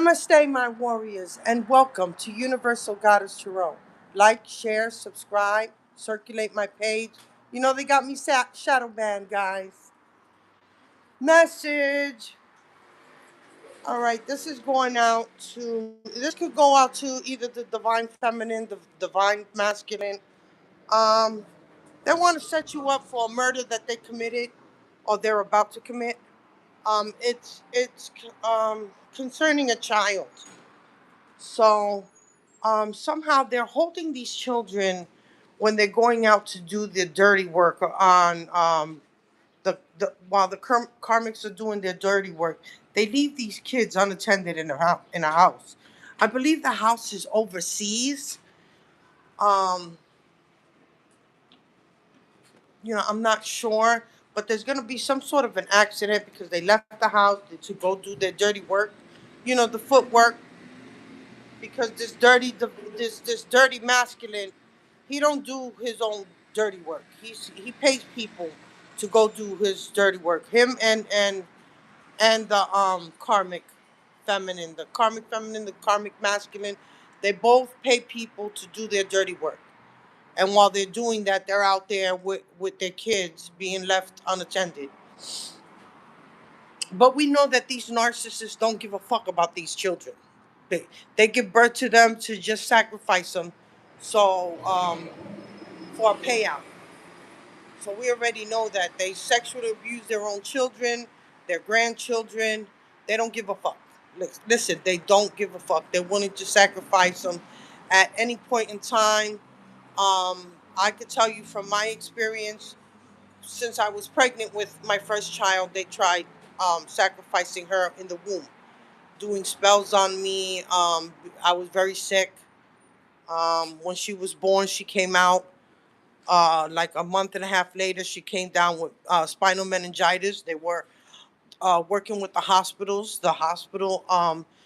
Namaste, my warriors, and welcome to Universal Goddess Tarot. Like, share, subscribe, circulate my page. You know they got me shadow banned, guys. Message. All right, this is going out to. This could go out to either the divine feminine, the divine masculine. Um, they want to set you up for a murder that they committed, or they're about to commit. It's concerning a child. So somehow they're holding these children when they're going out to do the dirty work on the while the karmics are doing their dirty work. They leave these kids unattended in a house. I believe the house is overseas. Um, I'm not sure, but there's gonna be some sort of an accident because they left the house to go do their dirty work. The footwork, because this dirty masculine, he don't do his own dirty work. He pays people to go do his dirty work. Him and the karmic feminine, the karmic masculine, they both pay people to do their dirty work. And while they're doing that, they're out there with their kids being left unattended. But we know that these narcissists don't give a fuck about these children. They, they give birth to them to just sacrifice them. So for a payout. So we already know that they sexually abuse their own children, their grandchildren. They don't give a fuck. Listen, they don't give a fuck. They're willing to sacrifice them at any point in time. I could tell you from my experience, since I was pregnant with my first child, they tried sacrificing her in the womb, doing spells on me. I was very sick. When she was born, she came out. Like a month and a half later, she came down with spinal meningitis. They were working with the hospitals.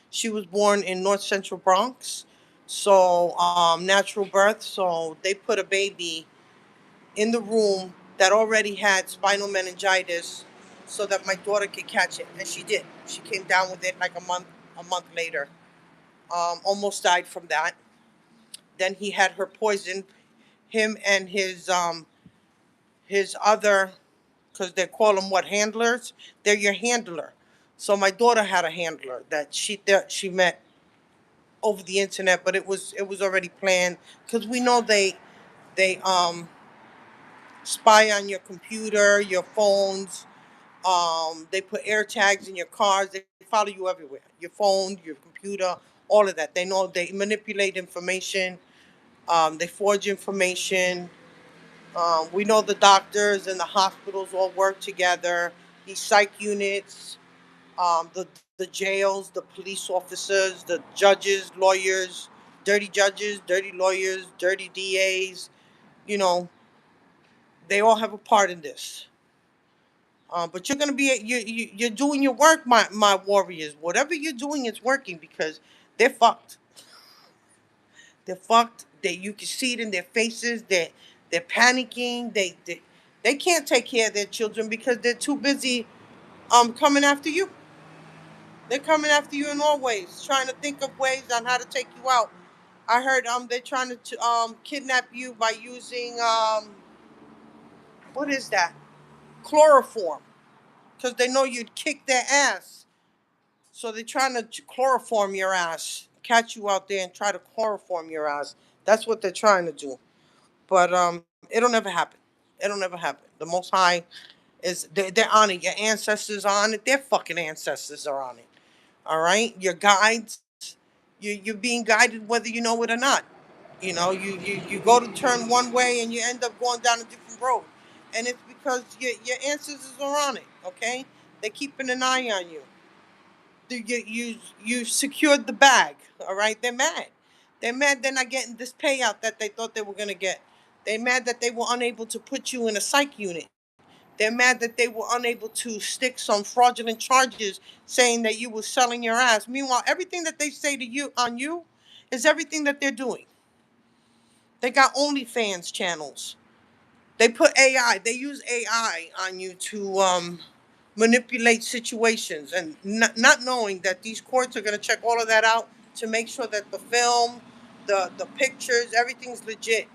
She was born in North Central Bronx, so natural birth. So they put a baby in the room that already had spinal meningitis, so that my daughter could catch it, and she did. She came down with it like a month later. Almost died from that. Then he had her poisoned. Him and his other, because they call them what, handlers. They're your handler. So my daughter had a handler that she met over the internet, but it was already planned, because we know they spy on your computer, your phones. They put air tags in your cars. They follow you everywhere. Your phone, your computer, all of that. They know they manipulate information. They forge information. We know the doctors and the hospitals all work together. These psych units, the jails, the police officers, the judges, dirty lawyers, dirty DAs. You know, they all have a part in this. But you're gonna be you're doing your work, my warriors. Whatever you're doing is working, because they're fucked. They're fucked. You can see it in their faces. They're panicking. They can't take care of their children because they're too busy coming after you. They're coming after you in all ways, trying to think of ways on how to take you out. I heard they're trying to kidnap you by using what is that? Chloroform, because they know you'd kick their ass. So they're trying to chloroform your ass, catch you out there and try to chloroform your ass. That's what they're trying to do. But it'll never happen. It'll never happen. The Most High they're on it. Your ancestors are on it. Their fucking ancestors are on it. All right, your guides. You're being guided whether you know it or not. You go to turn one way and you end up going down a different road, and it's because your ancestors are on it. Okay, they're keeping an eye on you. You secured the bag. All right, they're mad. They're mad they're not getting this payout that they thought they were gonna get. They're mad that they were unable to put you in a psych unit. They're mad that they were unable to stick some fraudulent charges saying that you were selling your ass. Meanwhile, everything that they say to you on you is everything that they're doing. They got OnlyFans channels. They put AI. They use AI on you manipulate situations, and not knowing that these courts are going to check all of that out to make sure that the film, the pictures, everything's legit,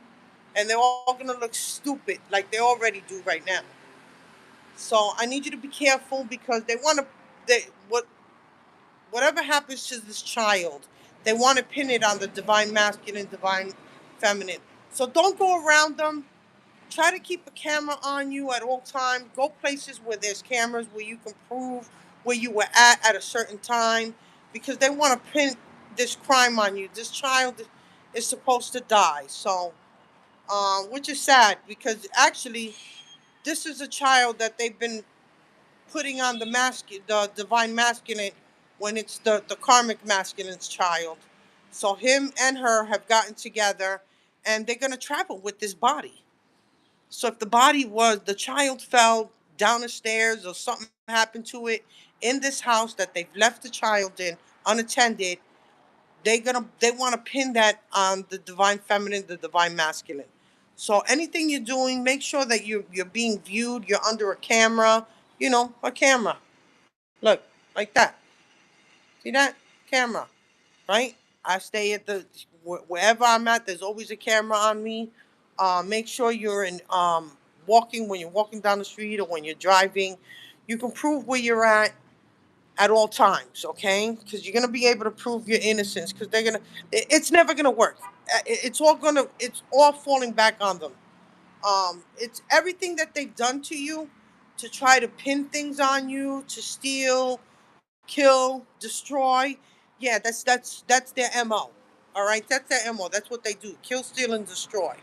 and they're all going to look stupid like they already do right now. So I need you to be careful because they want to, whatever happens to this child, they want to pin it on the divine masculine, divine feminine. So don't go around them. Try to keep a camera on you at all times. Go places where there's cameras where you can prove where you were at a certain time, because they want to pin this crime on you. This child is supposed to die. So, which is sad because actually, this is a child that they've been putting on the divine masculine, when it's the karmic masculine's child. So him and her have gotten together, and they're gonna travel with this body. So if the body was, the child fell down the stairs or something happened to it in this house that they've left the child in unattended, they want to pin that on the divine feminine, the divine masculine. So anything you're doing, make sure that you're being viewed, you're under a camera, a camera. Look, like that. See that? Camera, right? I stay at wherever I'm at, there's always a camera on me. Make sure you're in walking, when you're walking down the street or when you're driving. You can prove where you're at all times, okay? Because you're gonna be able to prove your innocence. Because it's never gonna work. It's all falling back on them. It's everything that they've done to you to try to pin things on you, to steal, kill, destroy. Yeah, that's their MO. All right, that's their MO. That's what they do: kill, steal, and destroy.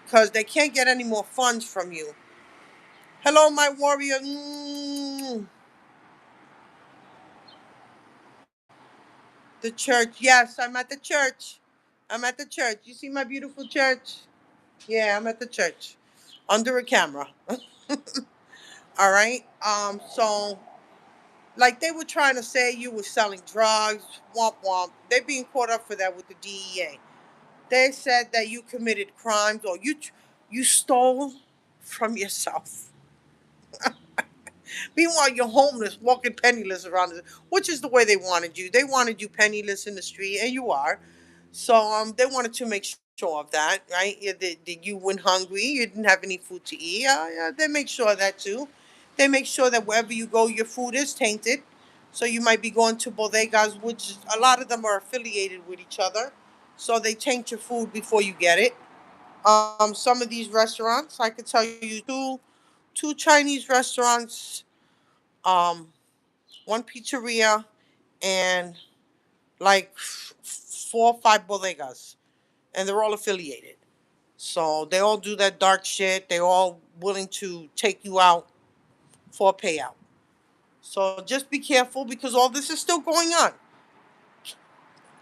Because they can't get any more funds from you. Hello, my warrior. The church. Yes, I'm at the church. I'm at the church. You see my beautiful church? Yeah, I'm at the church under a camera. All right. So like they were trying to say you were selling drugs, womp womp. They're being caught up for that with the DEA. They said that you committed crimes, or you stole from yourself. Meanwhile, you're homeless, walking penniless around, which is the way they wanted you. They wanted you penniless in the street, and you are. So they wanted to make sure of that, right? Yeah, that you went hungry, you didn't have any food to eat. Yeah, they make sure of that too. They make sure that wherever you go, your food is tainted. So you might be going to bodegas, which a lot of them are affiliated with each other. So they taint your food before you get it. Some of these restaurants, I could tell you two Chinese restaurants, um, one pizzeria, and like 4 or 5 bodegas, and they're all affiliated. So they all do that dark shit. They're all willing to take you out for a payout. So just be careful because all this is still going on.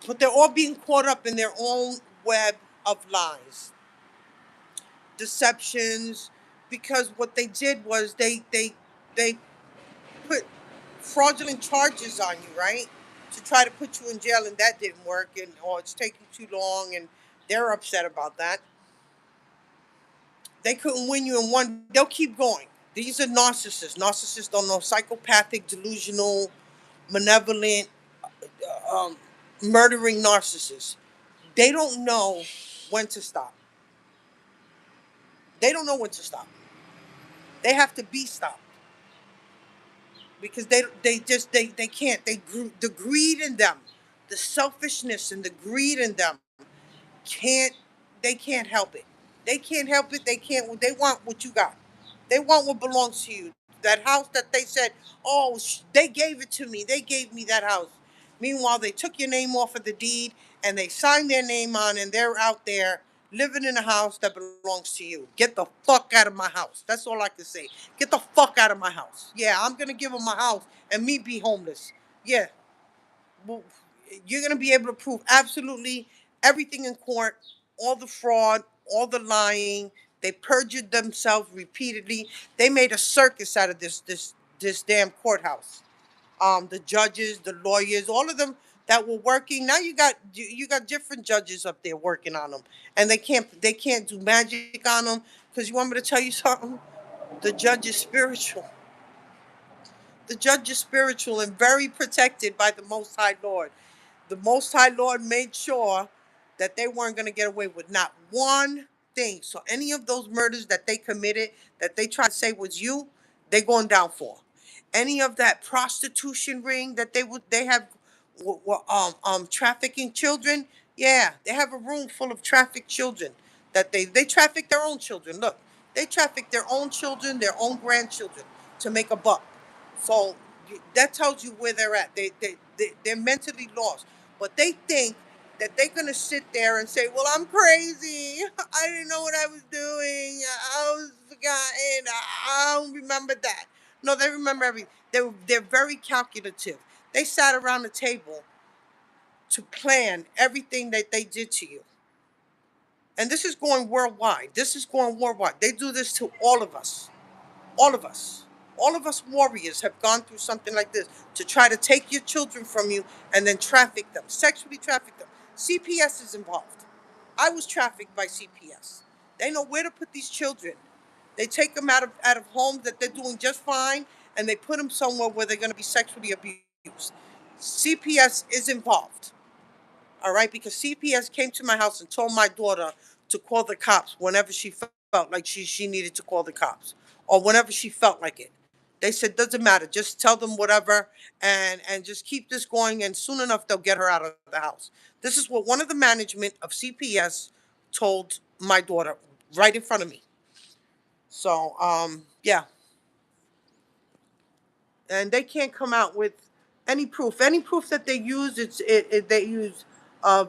But they're all being caught up in their own web of lies, deceptions, because what they did was they put fraudulent charges on you, right? To try to put you in jail, and that didn't work, and or it's taking too long, and they're upset about that. They couldn't win you in one. They'll keep going. These are narcissists. Narcissists don't know, psychopathic, delusional, malevolent, um, murdering narcissists. They don't know when to stop. They don't know when to stop. They have to be stopped because they can't. The greed in them, the selfishness and the greed in them can't they can't help it. They can't help it. They want what you got. They want what belongs to you. That house that they said, "Oh, they gave it to me. They gave me that house." Meanwhile, they took your name off of the deed and they signed their name on, and they're out there living in a house that belongs to you. Get the fuck out of my house. That's all I can say. Get the fuck out of my house. Yeah, I'm gonna give them my house and me be homeless. Yeah, well, you're going to be able to prove absolutely everything in court, all the fraud, all the lying. They perjured themselves repeatedly. They made a circus out of this damn courthouse. The judges, the lawyers, all of them that were working. Now you got different judges up there working on them, and they can't do magic on them because you want me to tell you something. The judge is spiritual. The judge is spiritual and very protected by the Most High Lord. The Most High Lord made sure that they weren't going to get away with not one thing. So any of those murders that they committed, that they tried to say was you, they going down for. Any of that prostitution ring that they have trafficking children, yeah, they have a room full of trafficked children that they traffic their own children. Look, they traffic their own children, their own grandchildren to make a buck. So that tells you where they're at. They're mentally lost. But they think that they're going to sit there and say, well, I'm crazy. I didn't know what I was doing. I was forgotten. I don't remember that. No, they remember everything. They're very calculative. They sat around the table to plan everything that they did to you. And this is going worldwide. This is going worldwide. They do this to all of us. All of us. All of us warriors have gone through something like this to try to take your children from you and then traffic them, sexually traffic them. CPS is involved. I was trafficked by CPS. They know where to put these children. They take them out of homes that they're doing just fine and they put them somewhere where they're going to be sexually abused. CPS is involved. All right, because CPS came to my house and told my daughter to call the cops whenever she felt like she needed to call the cops or whenever she felt like it. They said, doesn't matter, just tell them whatever and just keep this going and soon enough they'll get her out of the house. This is what one of the management of CPS told my daughter right in front of me. So, yeah, and they can't come out with any proof. Any proof that they use, they use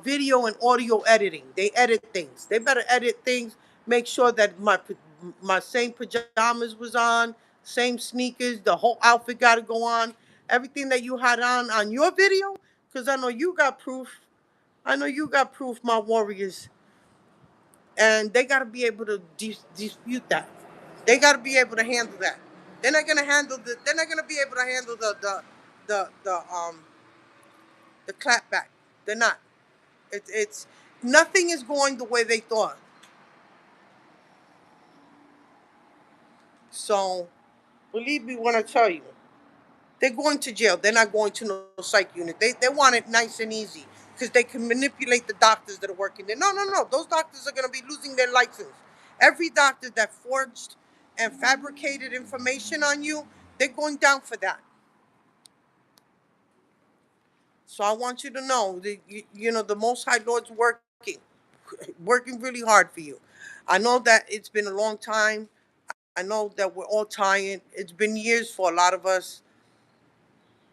video and audio editing. They edit things. They better edit things. Make sure that my same pajamas was on, same sneakers, the whole outfit got to go on. Everything that you had on your video, because I know you got proof. I know you got proof, my warriors, and they got to be able to dispute that. They got to be able to handle that. They're not gonna handle the. They're not gonna be able to handle the clapback. They're not. It's nothing is going the way they thought. So believe me when I tell you, they're going to jail. They're not going to no psych unit. They want it nice and easy because they can manipulate the doctors that are working there. No, no, no. Those doctors are going to be losing their license. Every doctor that forged and fabricated information on you, they're going down for that. So I want you to know that the Most High Lord's working really hard for you. I know that it's been a long time. I know that we're all tired. It's been years for a lot of us.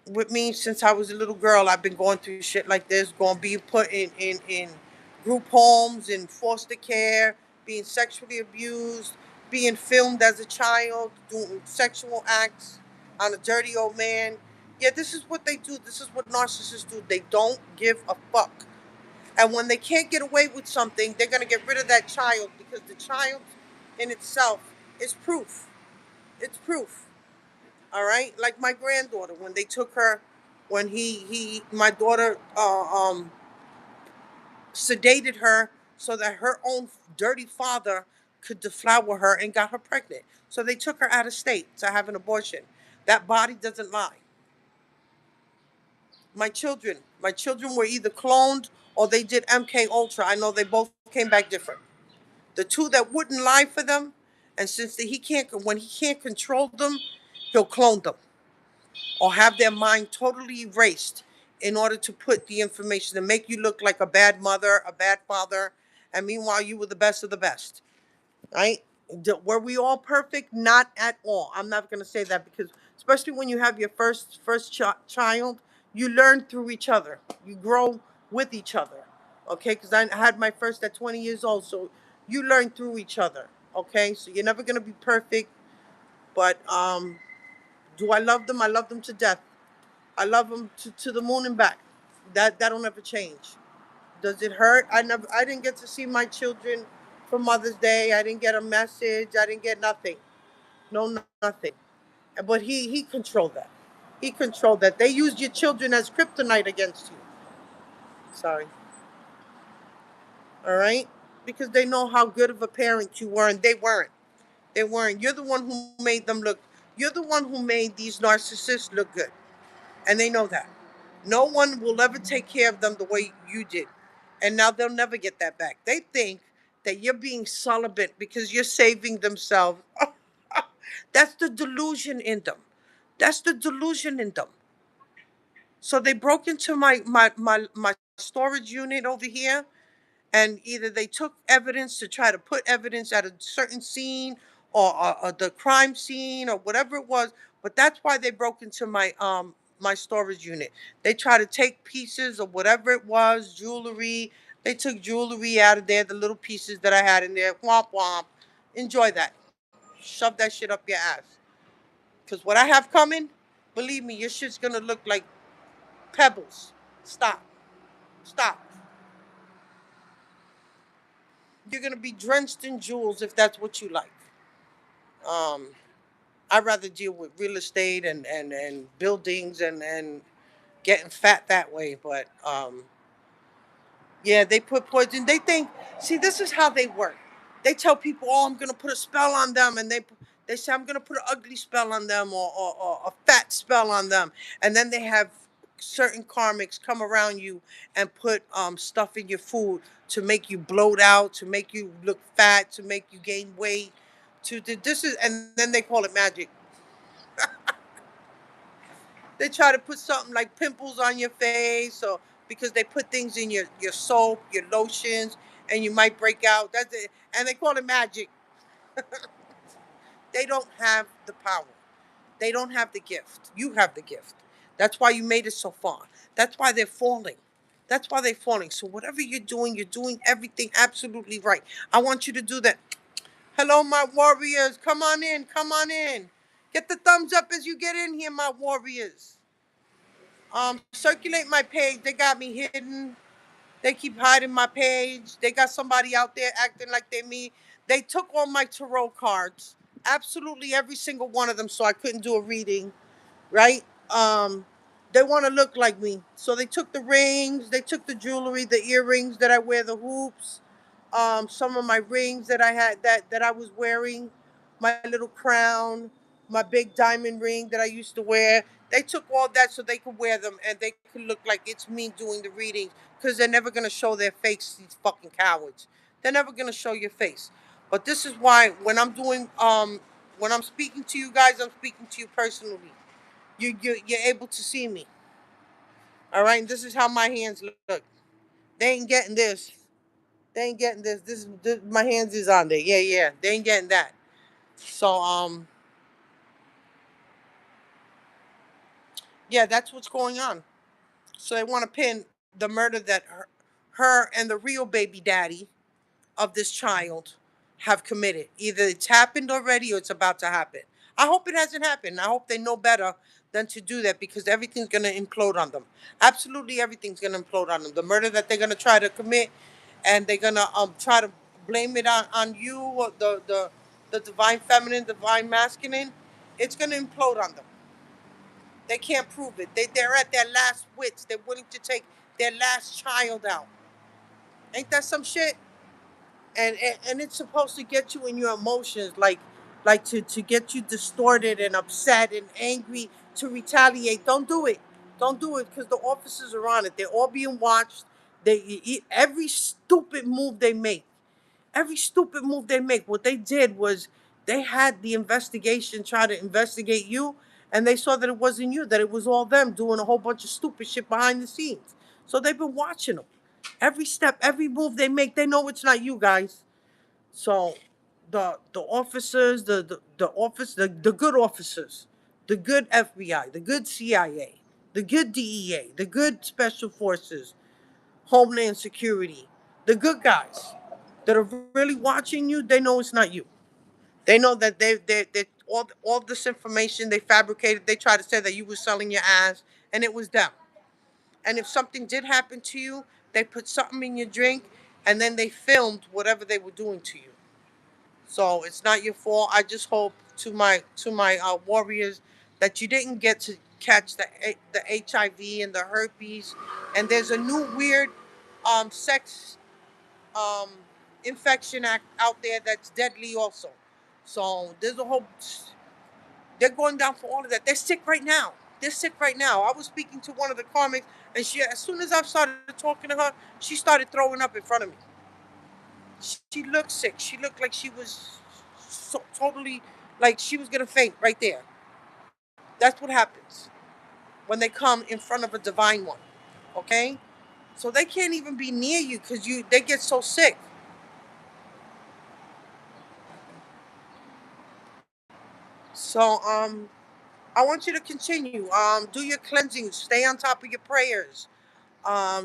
With me, since I was a little girl, I've been going through shit like this, going being put in group homes, in foster care, being sexually abused, being filmed as a child, doing sexual acts on a dirty old man. Yeah, this is what they do. This is what narcissists do. They don't give a fuck. And when they can't get away with something, they're gonna get rid of that child because the child in itself is proof. It's proof. All right, like my granddaughter when they took her, when he my daughter sedated her so that her own dirty father could deflower her and got her pregnant. So they took her out of state to have an abortion. That body doesn't lie. My children were either cloned or they did MK Ultra. I know they both came back different. The two that wouldn't lie for them, and since he can't, when he can't control them, he'll clone them or have their mind totally erased in order to put the information to make you look like a bad mother, a bad father, and meanwhile you were the best of the best, right? Were we all perfect? Not at all. I'm not going to say that because especially when you have your first child, you learn through each other. You grow with each other. Okay? Cuz I had my first at 20 years old, so you learn through each other. Okay? So you're never going to be perfect, but do I love them? I love them to death. I love them to the moon and back. That'll never change. Does it hurt? I didn't get to see my children for Mother's Day. I didn't get a message. I didn't get nothing. No, nothing. But he controlled that. He controlled that. They used your children as kryptonite against you. Sorry. All right? Because they know how good of a parent you were, and they weren't. They weren't. You're the one who made them look You're the one who made these narcissists look good, and they know that. No one will ever take care of them the way you did, and now they'll never get that back. They think that you're being celibate because you're saving themselves. That's the delusion in them. That's the delusion in them. So they broke into my storage unit over here, and either they took evidence to try to put evidence at a certain scene, or the crime scene, or whatever it was. But that's why they broke into my storage unit. They tried to take pieces of whatever it was, jewelry. They took jewelry out of there, the little pieces that I had in there. Womp womp. Enjoy that. Shove that shit up your ass. Because what I have coming, believe me, your shit's gonna look like pebbles. Stop. Stop. You're gonna be drenched in jewels if that's what you like. Um, I'd rather deal with real estate and buildings and getting fat that way. But yeah, they put poison. They think, see, this is how they work. They tell people, "Oh, I'm gonna put a spell on them," and they say, "I'm gonna put an ugly spell on them, or a fat spell on them," and then they have certain karmics come around you and put stuff in your food to make you bloat out, to make you look fat, to make you gain weight. This is, and then they call it magic. They try to put something like pimples on your face, or because they put things in your soap, your lotions, and you might break out. That's it. And they call it magic. They don't have the power. They don't have the gift. You have the gift. That's why you made it so far. That's why they're falling. That's why they're falling. So whatever you're doing everything absolutely right. I want you to do that. Hello, my warriors. Come on in. Come on in. Get the thumbs up as you get in here, my warriors. Circulate my page. They got me hidden. They keep hiding my page. They got somebody out there acting like they me. They took all my tarot cards, absolutely every single one of them, so I couldn't do a reading, right? They want to look like me, so they took the rings, they took the jewelry, the earrings that I wear, the hoops, some of my rings that I had that I was wearing, my little crown, my big diamond ring that I used to wear. They took all that so they could wear them and they could look like it's me doing the readings, because they're never gonna show their face. These fucking cowards. They're never gonna show your face. But this is why when I'm speaking to you guys, I'm speaking to you personally. You're able to see me. All right. And this is how my hands look. They ain't getting this. They ain't getting this. This my hands is on there. Yeah, yeah. They ain't getting that. So yeah, that's what's going on. So they want to pin the murder that her and the real baby daddy of this child have committed. Either it's happened already or it's about to happen. I hope it hasn't happened. I hope they know better than to do that, because everything's going to implode on them. Absolutely everything's going to implode on them. The murder that they're going to try to commit, and they're going to try to blame it on you, or the divine feminine, divine masculine, it's going to implode on them. They can't prove it. They're at their last wits. They're willing to take their last child out. Ain't that some shit? And it's supposed to get you in your emotions, like to get you distorted and upset and angry, to retaliate. Don't do it. Don't do it, because the officers are on it. They're all being watched. Every stupid move they make, every stupid move they make, what they did was they had the investigation try to investigate you, and they saw that it wasn't you, that it was all them doing a whole bunch of stupid shit behind the scenes. So they've been watching them. Every step, every move they make, they know it's not you guys. So the officers, the good officers, the good FBI, the good CIA, the good DEA, the good special forces, Homeland Security, the good guys that are really watching you, they know it's not you. They know that they all this information they fabricated. They tried to say that you were selling your ass, and it was them. And if something did happen to you, they put something in your drink, and then they filmed whatever they were doing to you. So it's not your fault. I just hope to my warriors that you didn't get to catch the HIV and the herpes. And there's a new weird sex um, infection act out there that's deadly also. So They're going down for all of that. They're sick right now. They're sick right now. I was speaking to one of the comics, and she, as soon as I started talking to her, she started throwing up in front of me. She looked sick. She looked like she was so totally, like she was gonna faint right there. That's what happens when they come in front of a divine one. Okay, so they can't even be near you because they get so sick. So I want you to continue. Do your cleansing. Stay on top of your prayers.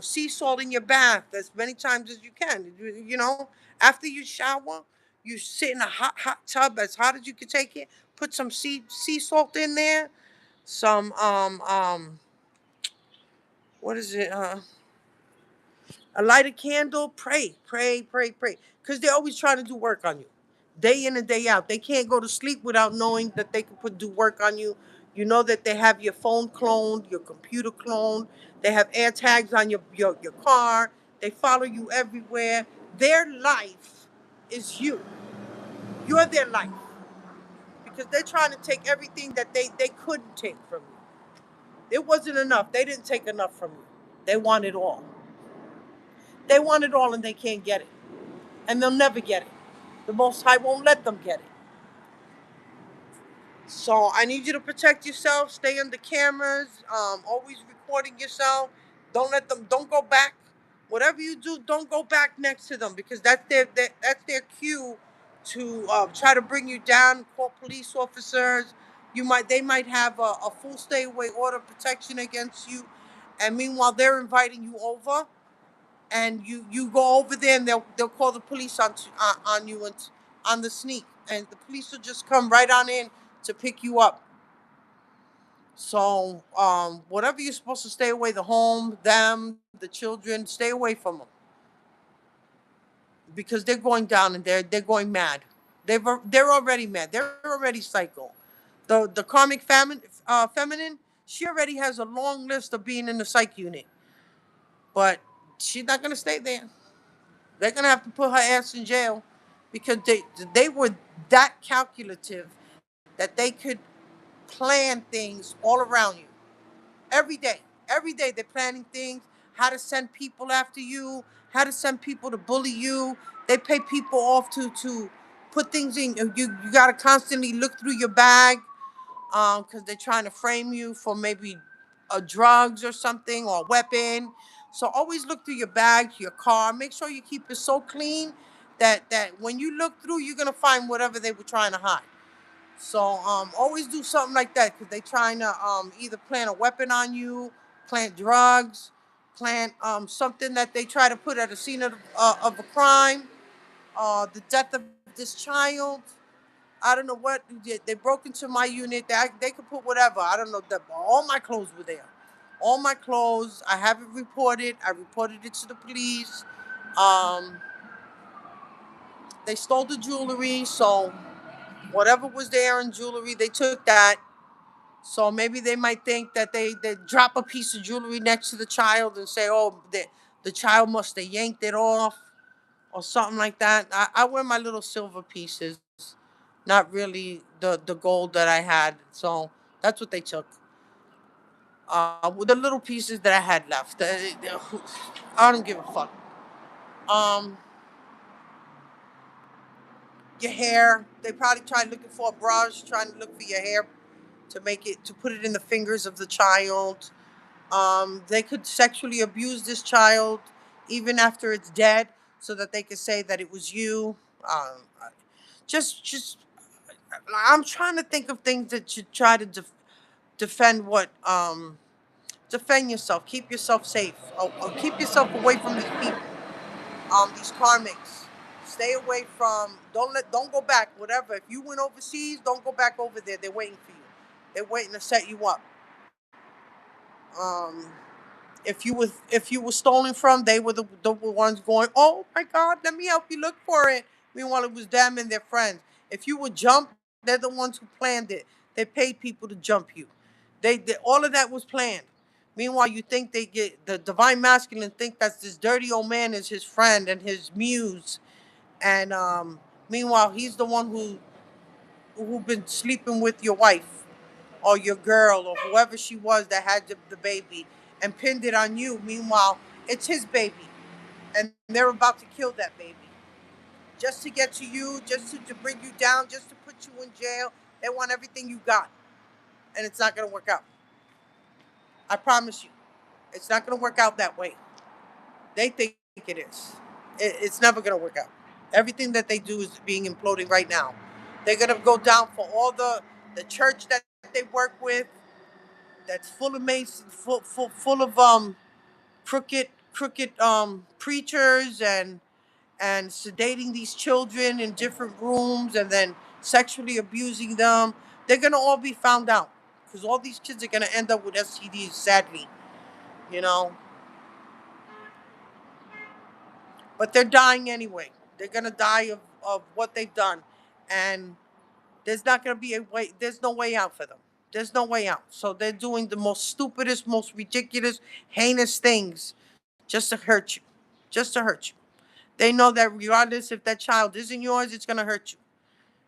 Sea salt in your bath as many times as you can. You know, after you shower, you sit in a hot tub as hot as you can take it. Put some sea salt in there. Some what is it? Light a candle. Pray. Because they're always trying to do work on you, day in and day out. They can't go to sleep without knowing that they can do work on you. You know that they have your phone cloned, your computer cloned. They have air tags on your car. They follow you everywhere. Their life is you. You're their life because they're trying to take everything that they couldn't take from you. It wasn't enough. They didn't take enough from you. They want it all. They want it all and they can't get it. And they'll never get it. The Most High won't let them get it. So I need you to protect yourself. Stay on the cameras. Always recording yourself. Don't go back. Whatever you do, don't go back next to them because that's their cue to try to bring you down. Call police officers. They might have a full stay away order of protection against you, and meanwhile they're inviting you over, and you go over there and they'll call the police on you and on the sneak, and the police will just come right on in to pick you up. So whatever you're supposed to stay away, the home, them, the children, stay away from them because they're going down and they're going mad. They're already mad. They're already psycho. The karmic feminine, she already has a long list of being in the psych unit, but she's not gonna stay there. They're gonna have to put her ass in jail because they were that calculative that they could plan things all around you every day. Every day they're planning things, how to send people after you, how to send people to bully you. They pay people off to put things in. You got to constantly look through your bag because they're trying to frame you for maybe drugs or something or a weapon. So always look through your bag, your car. Make sure you keep it so clean that when you look through, you're gonna find whatever they were trying to hide. So always do something like that because they're trying to either plant a weapon on you, plant drugs, plant something that they try to put at the scene of a crime, the death of this child. I don't know what they broke into my unit. They could put whatever. I don't know. All my clothes were there. All my clothes. I have it reported. I reported it to the police. Um, they stole the jewelry. So whatever was there in jewelry, they took that. So maybe they might think that they drop a piece of jewelry next to the child and say, oh, the child must have yanked it off or something like that. I wear my little silver pieces, not really the gold that I had. So that's what they took. With the little pieces that I had left. I don't give a fuck. Um, your hair. They probably tried looking for a brush, trying to look for your hair to put it in the fingers of the child. They could sexually abuse this child even after it's dead, so that they could say that it was you. Just I'm trying to think of things that should try to defend defend yourself, keep yourself safe, or keep yourself away from these people, these karmics. Stay away from. Don't go back. Whatever. If you went overseas, don't go back over there. They're waiting for you. They're waiting to set you up. Um, if you were stolen from, they were the ones going, oh my God, let me help you look for it. Meanwhile, it was them and their friends. If you were jumped, they're the ones who planned it. They paid people to jump you. They all of that was planned. Meanwhile, you think they get the divine masculine think that this dirty old man is his friend and his muse, and meanwhile he's the one who been sleeping with your wife. or your girl or whoever she was that had the baby and pinned it on you. Meanwhile, it's his baby, and they're about to kill that baby just to get to you, just to bring you down, just to put you in jail. They want everything you got, and it's not going to work out. I promise you, it's not going to work out that way. They think it is. It's never going to work out. Everything that they do is being imploding right now. They're going to go down for all the church that they work with, that's full of masons, full of crooked preachers and sedating these children in different rooms and then sexually abusing them. They're gonna all be found out because all these kids are gonna end up with STDs. Sadly, you know, but they're dying anyway. They're gonna die of what they've done, and there's not gonna be a way. There's no way out for them. There's no way out. So they're doing the most stupidest, most ridiculous, heinous things just to hurt you, just to hurt you. They know that regardless if that child isn't yours, it's gonna hurt you.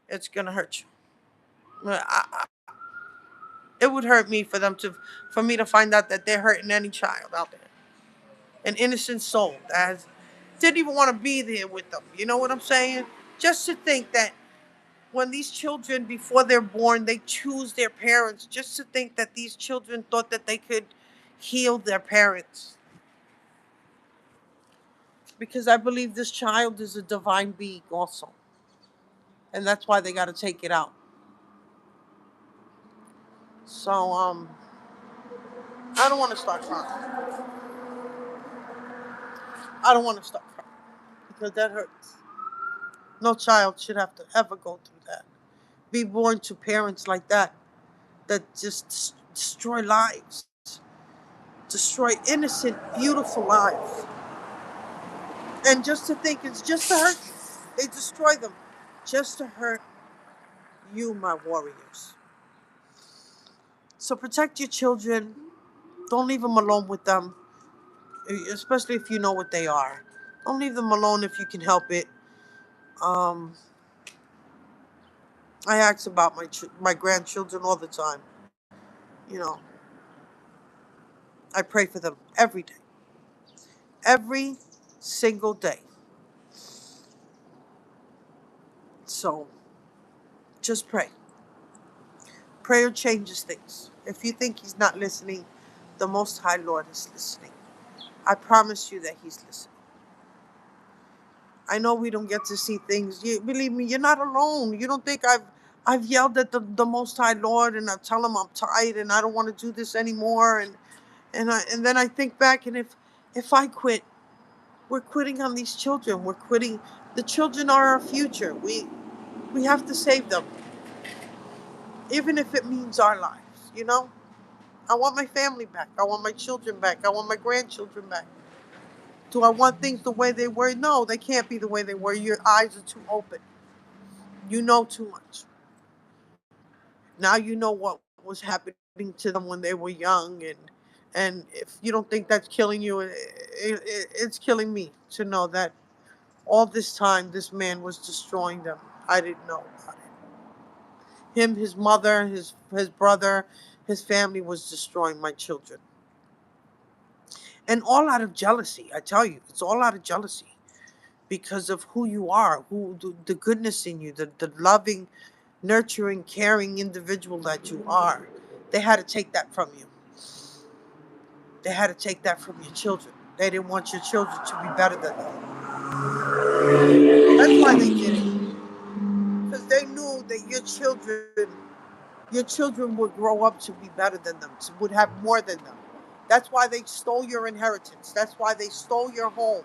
It's gonna hurt you. It would hurt me for me to find out that they're hurting any child out there, an innocent soul that didn't even want to be there with them. You know what I'm saying? Just to think that when these children, before they're born, they choose their parents. Just to think that these children thought that they could heal their parents, because I believe this child is a divine being also, and that's why they got to take it out. So I don't want to start crying. I don't want to start crying because that hurts. No child should have to ever go through that. Be born to parents like that, that just destroy lives, destroy innocent, beautiful lives. And just to think it's just to hurt you. They destroy them just to hurt you, my warriors. So protect your children. Don't leave them alone with them, especially if you know what they are. Don't leave them alone if you can help it. Um, I ask about my grandchildren all the time. You know, I pray for them every single day. So just pray. Prayer changes things. If you think He's not listening, the Most High Lord is listening. I promise you that He's listening. I know we don't get to see things. Believe me, you're not alone. You don't think I've yelled at the Most High Lord and I tell Him I'm tired and I don't want to do this anymore, and then I think back, and if I quit, we're quitting on these children. We're quitting. The children are our future. We have to save them, even if it means our lives. You know, I want my family back. I want my children back. I want my grandchildren back. Do I want things the way they were? No, they can't be the way they were. Your eyes are too open. You know too much. Now you know what was happening to them when they were young, and if you don't think that's killing you, it's killing me to know that all this time this man was destroying them. I didn't know about it. Him, his mother, his brother, his family was destroying my children. And all out of jealousy. I tell you, it's all out of jealousy because of who you are, who the goodness in you, the loving, nurturing, caring individual that you are. They had to take that from you. They had to take that from your children. They didn't want your children to be better than them. That's why they did it. Because they knew that your children would grow up to be better than them, would have more than them. That's why they stole your inheritance. That's why they stole your home,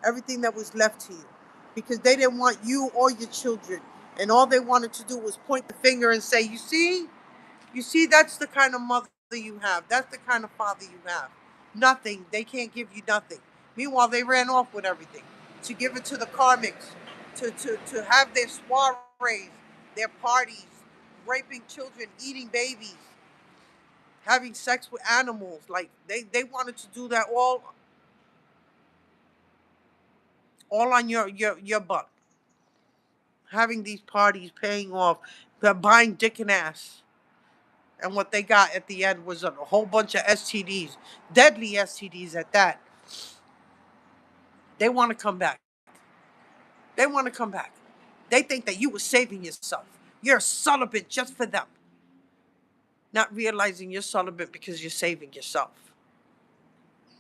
everything that was left to you. Because they didn't want you or your children. And all they wanted to do was point the finger and say, you see, that's the kind of mother you have. That's the kind of father you have. Nothing. They can't give you nothing. Meanwhile, they ran off with everything to give it to the karmics, to have their soirees, their parties, raping children, eating babies, having sex with animals. Like they wanted to do that all on your butt. Having these parties, paying off, buying dick and ass. And what they got at the end was a whole bunch of STDs, deadly STDs at that. They want to come back. They want to come back. They think that you were saving yourself. You're celibate just for them. Not realizing you're celibate because you're saving yourself.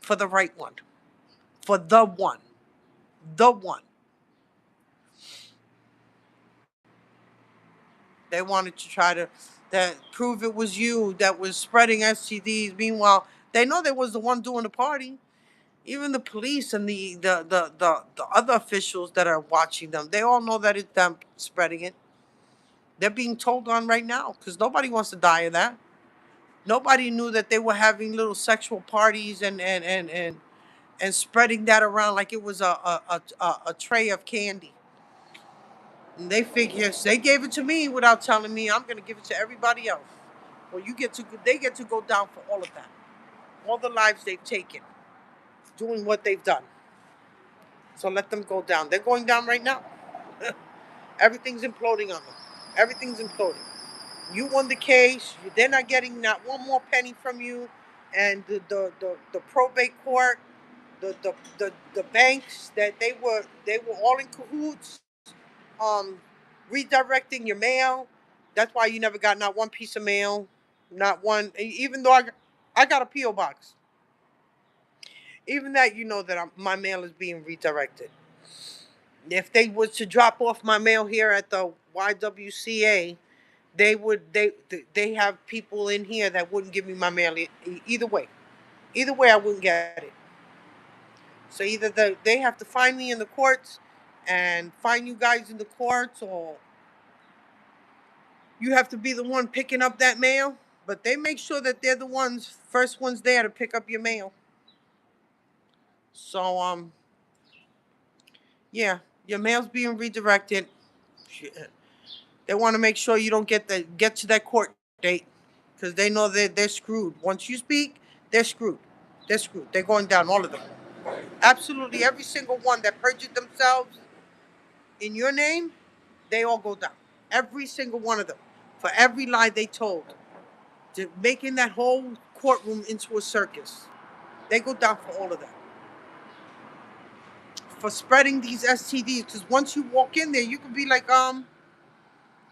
For the right one. For the one. The one. They wanted to try to that prove it was you that was spreading STDs. Meanwhile, they know they was the one doing the party. Even the police and the other officials that are watching them, they all know that it's them spreading it. They're being told on right now because nobody wants to die of that. Nobody knew that they were having little sexual parties and spreading that around like it was a tray of candy. And they figure they gave it to me without telling me I'm gonna give it to everybody else. Well, they get to go down for all of that, all the lives they've taken, doing what they've done. So let them go down. They're going down right now. Everything's imploding on them. Everything's imploding. You won the case. They're not getting not one more penny from you, and the probate court, the banks that they were all in cahoots, um, redirecting your mail. That's why you never got not one piece of mail, not one. Even though I got a PO box. Even that you know that my mail is being redirected. If they was to drop off my mail here at the YWCA, they have people in here that wouldn't give me my mail either way. Either way, I wouldn't get it. So either they have to find me in the courts and find you guys in the courts, or you have to be the one picking up that mail. But they make sure that they're the first ones there to pick up your mail. So yeah, your mail's being redirected. They want to make sure you don't get to that court date because they know they're screwed. Once you speak, they're screwed. They're screwed. They're going down, all of them. Absolutely every single one that perjured themselves in your name, they all go down. Every single one of them. For every lie they told. To making that whole courtroom into a circus. They go down for all of that. For spreading these STDs. Because once you walk in there, you can be like,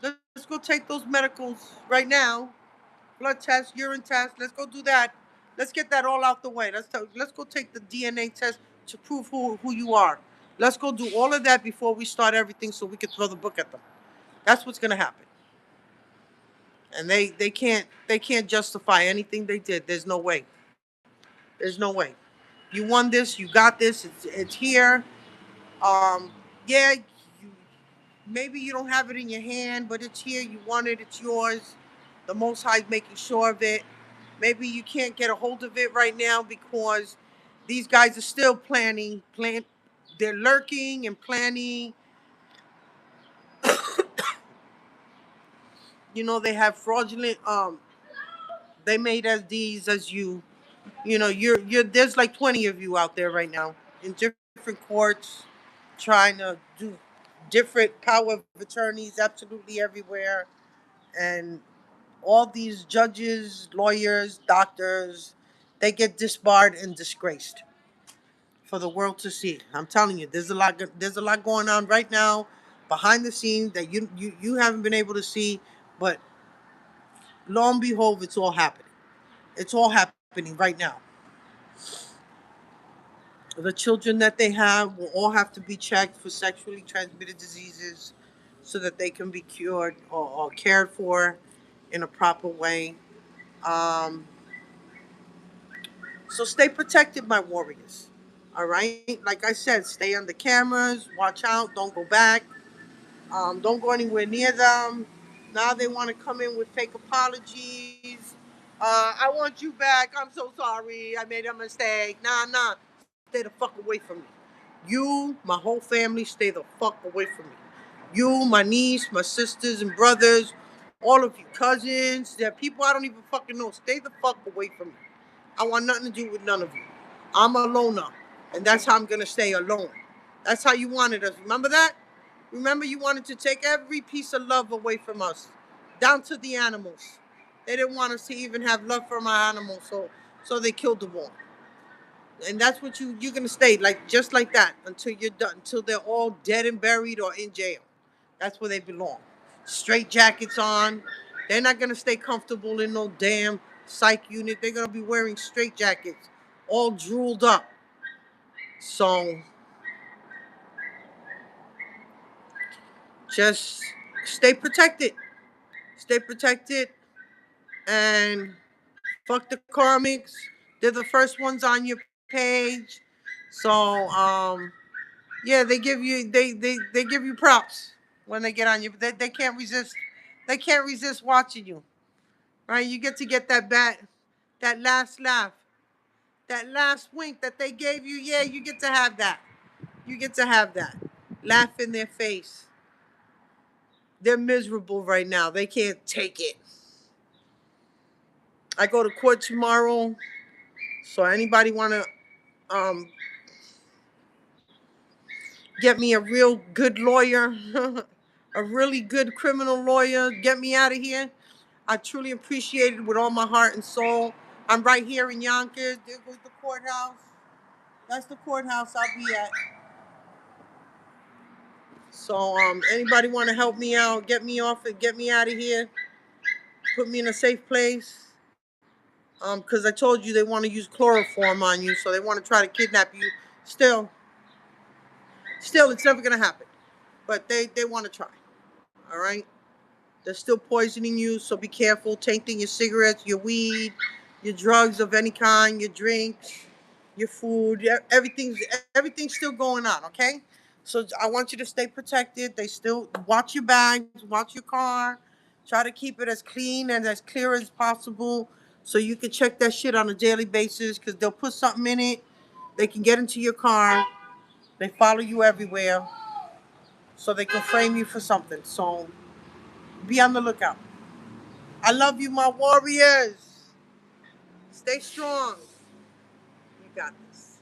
let's go take those medicals right now. Blood test, urine test. Let's go do that. Let's get that all out the way. Let's go take the DNA test to prove who you are. Let's go do all of that before we start everything so we can throw the book at them. That's what's gonna happen. And they can't justify anything they did. There's no way. There's no way. You won this. You got this. It's here. Yeah. Maybe you don't have it in your hand, but it's here. You want it. It's yours. The Most High is making sure of it. Maybe you can't get a hold of it right now because these guys are still planning. They're lurking and planning. They have fraudulent. They made as these as you. You're. There's like 20 of you out there right now in different courts, trying to do different power of attorneys absolutely everywhere, and all these judges, lawyers, doctors, they get disbarred and disgraced for the world to see. I'm telling you, there's a lot going on right now behind the scenes that you haven't been able to see, but lo and behold, it's all happening. It's all happening right now. The children that they have will all have to be checked for sexually transmitted diseases so that they can be cured or cared for in a proper way. Um, So stay protected, my warriors. All right. Like I said, stay on the cameras. Watch out. Don't go back. Don't go anywhere near them. Now they want to come in with fake apologies. I want you back. I'm so sorry. I made a mistake. Nah, nah. Stay the fuck away from me. You, my whole family, stay the fuck away from me. You, my niece, my sisters and brothers, all of you cousins, there are people I don't even fucking know. Stay the fuck away from me. I want nothing to do with none of you. I'm a loner, and that's how I'm gonna stay alone. That's how you wanted us. Remember that? Remember you wanted to take every piece of love away from us, down to the animals. They didn't want us to even have love for my animals, so they killed them all. And that's what you're gonna stay like just like that until you're done, until they're all dead and buried or in jail. That's where they belong. Straight jackets on. They're not gonna stay comfortable in no damn psych unit. They're gonna be wearing straight jackets, all drooled up. So just stay protected. Stay protected and fuck the karmics. They're the first ones on your page. So yeah, they give you props when they get on you. They can't resist. They can't resist watching you. Right? You get to get that last laugh, that last wink that they gave you. Yeah, you get to have that. You get to have that. Laugh in their face. They're miserable right now. They can't take it. I go to court tomorrow. So anybody want to um, get me a real good lawyer, a really good criminal lawyer, get me out of here? I truly appreciate it with all my heart and soul. I'm right here in Yonkers. There goes the courthouse. That's the courthouse I'll be at. So anybody want to help me out, get me off and get me out of here, put me in a safe place. Because I told you they want to use chloroform on you, so they want to try to kidnap you. Still, it's never gonna happen. But they want to try. All right. They're still poisoning you, so be careful. Tainting your cigarettes, your weed, your drugs of any kind, your drinks, your food. Everything's still going on. Okay. So I want you to stay protected. They still watch your bags, watch your car. Try to keep it as clean and as clear as possible, so you can check that shit on a daily basis. Because they'll put something in it. They can get into your car. They follow you everywhere, so they can frame you for something. So be on the lookout. I love you, my warriors. Stay strong. You got this.